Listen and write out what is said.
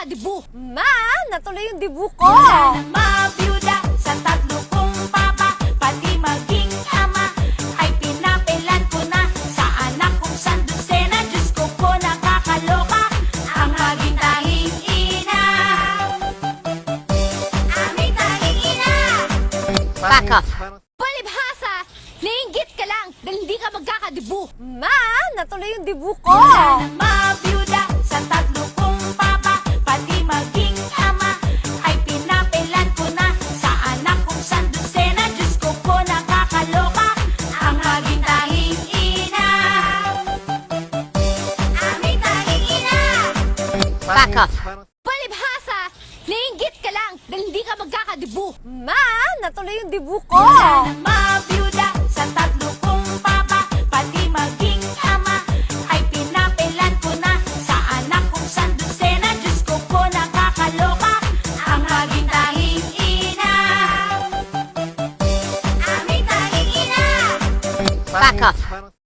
magkakadibu. Ma, natuloy yung dibu ko. Wala na mabiyuda sa tatlo kong papa, pati maging ama ay pinapilan ko na sa anak kong sandusena. Diyos ko po, nakakaloka ang maging tanging ina. Aming tanging ina. Back off. Palibhasa! Nainggit ka lang dahil hindi ka magkakadibu. Ma, natuloy yung dibu ko. Wala na mabiyuda sa tatlo kong papa, pati maging ama ay pinapilan ko na sa anak kong sandusena. Diyos ko po, nakakaloka ang maging tanging ina. Aming tanging ina. Back off. Palibhasa! Nainggit ka lang dahil hindi ka magkakadibu. Ma, natuloy yung dibu ko. Wala na mabiyuda sa tatlo kong papa, pati maging ama ay pinapilan ko na sa anak kong sandusena. Diyos ko po, nakakaloka ang maging tanging ina. Aming tanging ina. Back off.